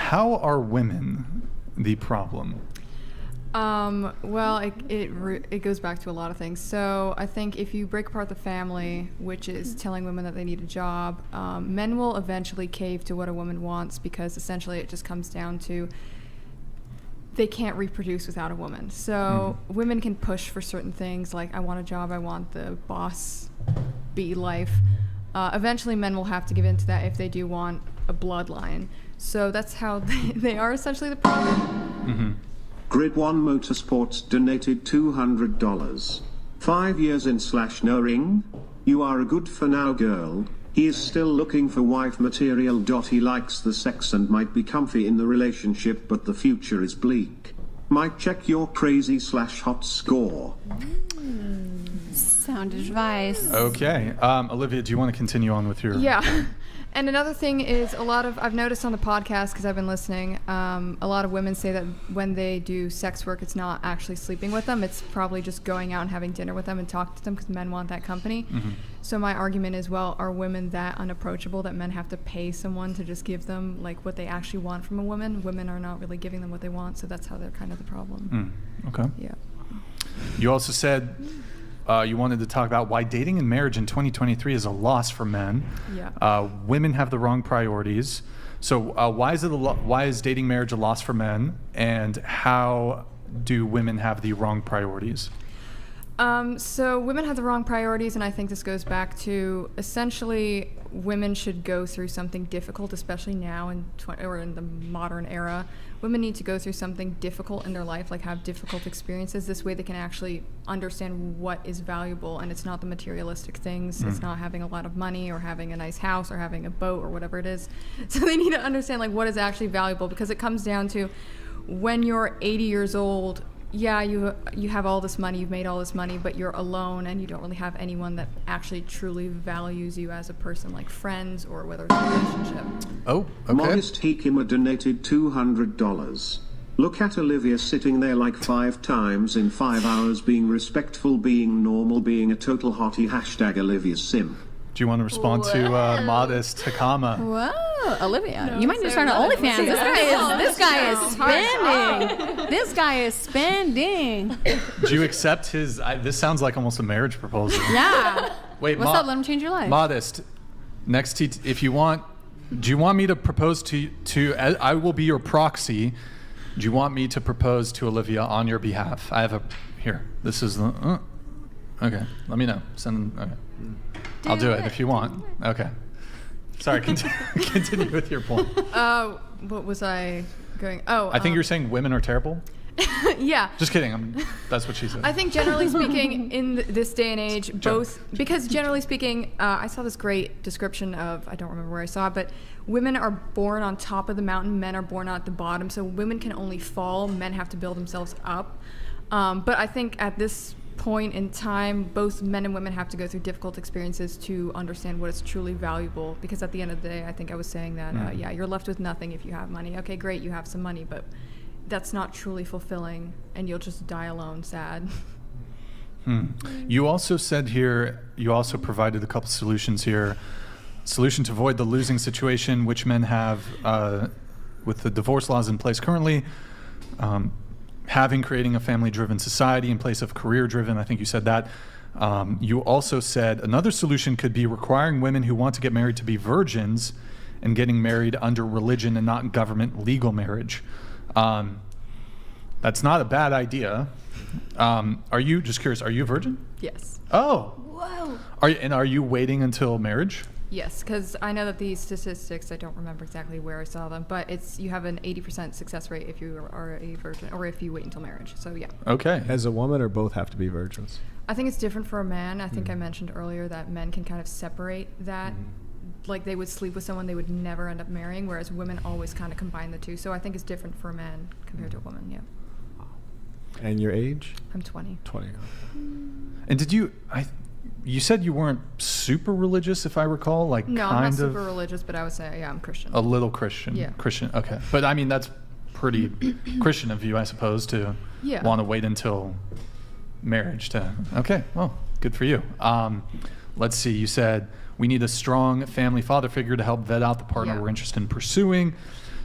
how are women the problem? Well, it goes back to a lot of things. So I think if you break apart the family, which is telling women that they need a job, men will eventually cave to what a woman wants, because essentially it just comes down to they can't reproduce without a woman. So women can push for certain things, like I want a job, I want the boss bee life. Eventually men will have to give in to that if they do want a bloodline. So that's how they are essentially the problem. Mm-hmm. Grid 1 Motorsports donated $200. 5 years in / no ring. You are a good for now girl. He is still looking for wife material. He likes the sex and might be comfy in the relationship, but the future is bleak. Might check your crazy / hot score. Sound advice. Okay. Olivia, do you want to continue on with your... Yeah. And another thing is I've noticed on the podcast, because I've been listening, a lot of women say that when they do sex work, it's not actually sleeping with them. It's probably just going out and having dinner with them and talking to them, because men want that company. Mm-hmm. So my argument is, well, are women that unapproachable that men have to pay someone to just give them like what they actually want from a woman? Women are not really giving them what they want, so that's how they're kind of the problem. Okay. Yeah. You also said... you wanted to talk about why dating and marriage in 2023 is a loss for men. Yeah. Women have the wrong priorities. So why is dating marriage a loss for men, and how do women have the wrong priorities? So women have the wrong priorities, and I think this goes back to essentially women should go through something difficult, especially now in the modern era. Women need to go through something difficult in their life, like have difficult experiences. This way they can actually understand what is valuable, and it's not the materialistic things. It's not having a lot of money or having a nice house or having a boat or whatever it is. So they need to understand like what is actually valuable, because it comes down to when you're 80 years old, yeah, you have all this money, you've made all this money, but you're alone and you don't really have anyone that actually truly values you as a person, like friends or whether it's a relationship. Oh, okay. Modest Hikima donated $200. Look at Olivia sitting there like 5 times in 5 hours, being respectful, being normal, being a total hottie. #Olivia Sim. Do you want to respond to Modest Hikama? Whoa, Olivia, No, you might just start an OnlyFans. This guy is spending. This guy is spending. Do you accept his? This sounds like almost a marriage proposal. Yeah. Wait, what's up? Let him change your life. Modest, if you want, do you want me to propose to? I will be your proxy. Do you want me to propose to Olivia on your behalf? I have here. This is the. Okay, let me know. Okay. I'll do it if you want. Okay. Sorry, continue with your point. What was I going? I think you're saying women are terrible? Yeah. Just kidding. That's what she said. I think generally speaking, in this day and age, because generally speaking, I saw this great description of, I don't remember where I saw it, but women are born on top of the mountain, men are born at the bottom. So women can only fall, men have to build themselves up. But I think at this point in time, both men and women have to go through difficult experiences to understand what is truly valuable, because at the end of the day, I think I was saying that you're left with nothing if you have money. Okay, great, you have some money, but that's not truly fulfilling, and you'll just die alone sad. You also said here, you also provided a couple solutions here. Solution to avoid the losing situation which men have with the divorce laws in place currently, creating a family-driven society in place of career-driven. I think you said that. You also said another solution could be requiring women who want to get married to be virgins and getting married under religion and not government legal marriage. That's not a bad idea. Are you, just curious, are you a virgin? Yes. Oh. Whoa. Are you waiting until marriage? Yes, because I know that these statistics, I don't remember exactly where I saw them, but you have an 80% success rate if you are a virgin, or if you wait until marriage. So yeah. Okay. As a woman, or both have to be virgins? I think it's different for a man. I think I mentioned earlier that men can kind of separate that. Like they would sleep with someone they would never end up marrying, whereas women always kind of combine the two. So I think it's different for a man compared to a woman, yeah. And your age? I'm 20. 20. And did you said you weren't super religious, if I recall, like no, kind I'm not of super religious, but I would say, yeah, I'm Christian. A little Christian. Yeah. Christian, okay. But I mean, that's pretty Christian of you, I suppose, to want to wait until marriage to, okay, well, good for you. Let's see, you said we need a strong family father figure to help vet out the partner we're interested in pursuing.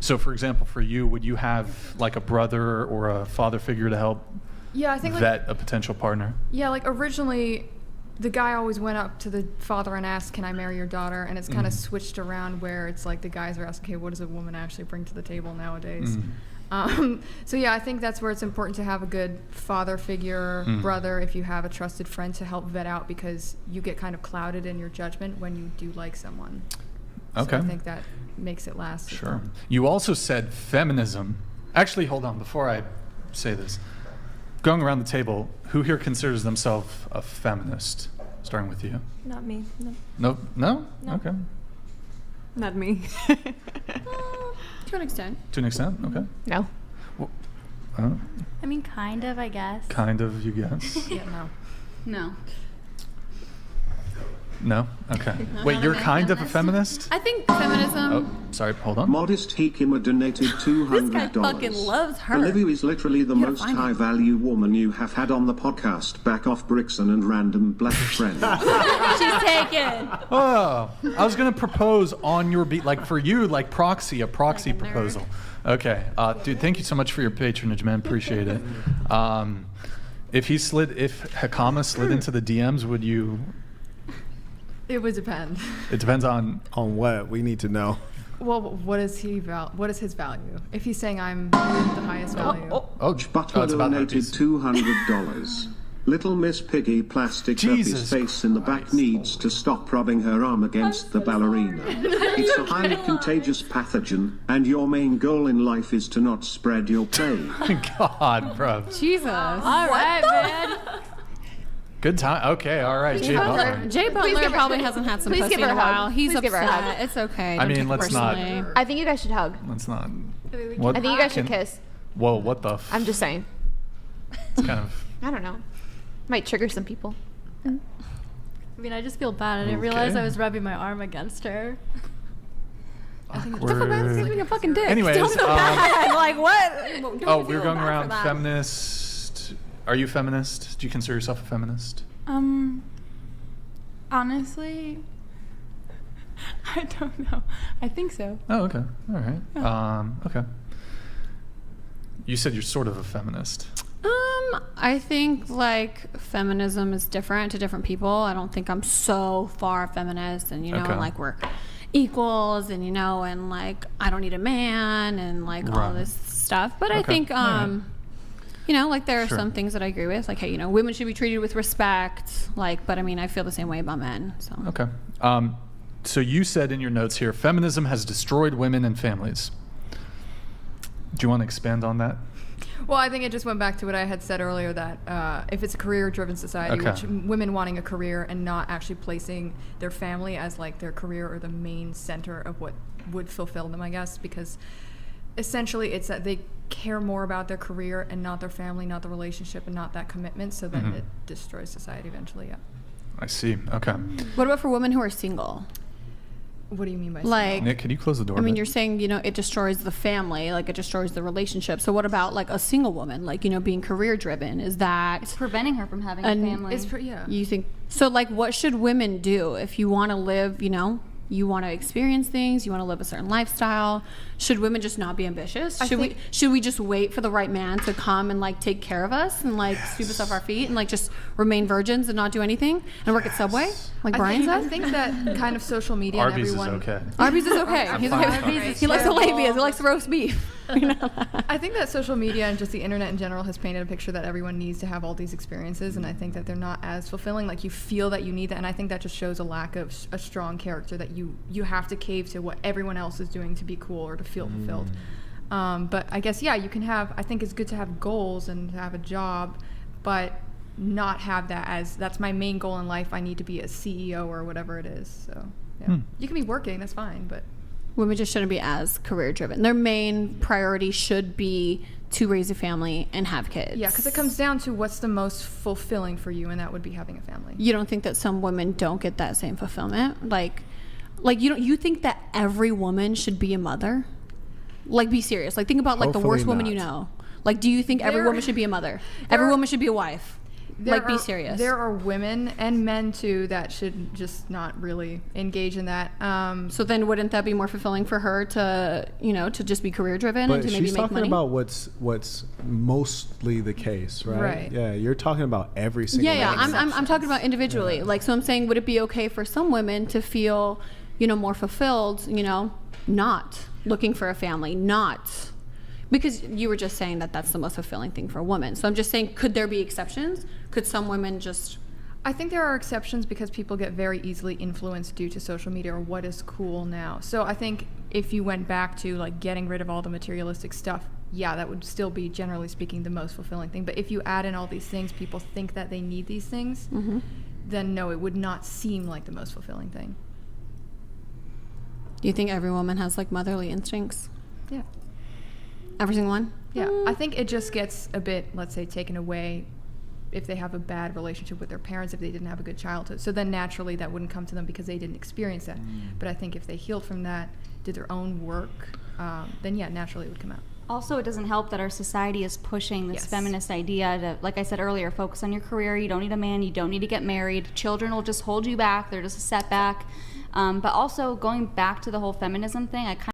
So, for example, for you, would you have like a brother or a father figure to help Yeah, I think vet a potential partner? Yeah, like originally, the guy always went up to the father and asked, "Can I marry your daughter?" And it's kind of switched around where it's like the guys are asking, "Okay, what does a woman actually bring to the table nowadays?" So yeah, I think that's where it's important to have a good father figure, brother, if you have a trusted friend to help vet out, because you get kind of clouded in your judgment when you do like someone. Okay. So I think that makes it last. as Sure. well. You also said feminism. Actually, hold on. Before I say this, going around the table, who here considers themselves a feminist? Starting with you. Not me. No. No? No? No. Okay. Not me. To an extent. To an extent? Okay. No. I mean, kind of, I guess. Kind of, you guess? Yeah, no. No. No? Okay. No, Wait, not you're a kind of a feminist. feminist? I think feminism. Oh, sorry. Hold on. Modest Hikima donated $200. This guy fucking loves her. Olivia is literally the You gotta most find him. high-value woman you have had on the podcast. Back off Brixton and random black friends. She's taken. Oh, I was gonna propose on your beat, like for you, like proxy, a proxy Like a nerd. proposal. Okay, dude, thank you so much for your patronage, man. Appreciate it. If Hakama slid into the DMs, would you? It would depend. It depends on. On what? We need to know. Well, what is what is his value? If he's saying I'm the highest value. Oh, Butler it's about donated herpes. $200. Little Miss Piggy plastic herpes Jesus face in the back Christ. needs to stop rubbing her arm against the ballerina. It's a highly contagious pathogen, and your main goal in life is to not spread your plague. God, bro. Jesus. All right, man. Good time. Okay, all right. Jay Butler. Jay Butler probably hasn't had some please pussy give in her a a hug. while. He's Please give her a upset. hug. It's okay. I Don't mean, take it let's not- personally. I think you guys should hug. Let's not. I What? think you guys should Can- kiss. Whoa, what the? I'm just saying. It's kind of. I don't know. Might trigger some people. I mean, I just feel bad. I didn't realize Okay. I was rubbing my arm against her. Awkward. Being a fucking dick. Anyways, Don't feel bad. Like what? Oh, we're going around feminist. Are you feminist? Do you consider yourself a feminist? Honestly, I don't know. I think so. Oh, okay. All right. Okay. You said you're sort of a feminist. I think like feminism is different to different people. I don't think I'm so far feminist, and Okay. like we're equals, and and like I don't need a man, and like all Right. this stuff. But I Okay. think All right. like there are Sure. some things that I agree with. Like, hey, women should be treated with respect. Like, but I mean, I feel the same way about men. So Okay. So you said in your notes here, feminism has destroyed women and families. Do you want to expand on that? Well, I think it just went back to what I had said earlier, that if it's a career-driven society, Okay. which women wanting a career and not actually placing their family as like their career or the main center of what would fulfill them, I guess, because essentially it's that they care more about their career and not their family, not the relationship, and not that commitment, so then it destroys society eventually, yeah. I see. Okay. what about for women who are single? What do you mean by Like, Nick, can you close the door? I a mean, bit? you're saying, it destroys the family, like it destroys the relationship. So what about like a single woman, like, being career driven? Is that Preventing her from having a And family. yeah. you think? So like, what should women do if you want to live, you want to experience things, you want to live a certain lifestyle? Should women just not be ambitious? Should we just wait for the right man to come and like take care of us and like sweep us off our feet and like just remain virgins and not do anything and work at Subway like Brian I said? think that kind of social media Arby's and everyone. is okay. Arby's is okay. He's fine okay. with He likes the labias. He likes the roast beef. I think that social media and just the internet in general has painted a picture that everyone needs to have all these experiences, and I think that they're not as fulfilling. Like, you feel that you need that, and I think that just shows a lack of a strong character, that you have to cave to what everyone else is doing to be cool or to feel fulfilled. But I guess, yeah, you can have, I think it's good to have goals and to have a job, but not have that as, that's my main goal in life, I need to be a CEO or whatever it is. So, yeah. You can be working, that's fine, but Women just shouldn't be as career driven. Their main priority should be to raise a family and have kids. yeah, because it comes down to what's the most fulfilling for you, and that would be having a family. You don't think that some women don't get that same fulfillment? Like you think that every woman should be a mother? Like, be serious. Like, think about like the Hopefully worst woman you not. know. Like, do you think every There- woman should be a mother? there Every are- woman should be a wife. Be serious. There are women and men too that should just not really engage in that. So then wouldn't that be more fulfilling for her to, to just be career driven and But to maybe she's make talking money? about what's mostly the case, right? Right. Yeah, you're talking about every single. Yeah. woman. I'm talking about individually. Yeah. Like, so I'm saying, would it be okay for some women to feel, more fulfilled, not looking for a family, not, because you were just saying that that's the most fulfilling thing for a woman. So I'm just saying, could there be exceptions? Could some women just... I think there are exceptions because people get very easily influenced due to social media or what is cool now. So I think if you went back to like getting rid of all the materialistic stuff, yeah, that would still be, generally speaking, the most fulfilling thing. But if you add in all these things, people think that they need these things, then no, it would not seem like the most fulfilling thing. Do you think every woman has like motherly instincts? Yeah. Every single one? Yeah. I think it just gets a bit, let's say, taken away if they have a bad relationship with their parents, if they didn't have a good childhood. So then naturally that wouldn't come to them because they didn't experience that. But I think if they healed from that, did their own work, then yeah, naturally it would come out. Also, it doesn't help that our society is pushing this feminist idea to, like I said earlier, focus on your career. You don't need a man. You don't need to get married. Children will just hold you back. They're just a setback. But also, going back to the whole feminism thing, I kind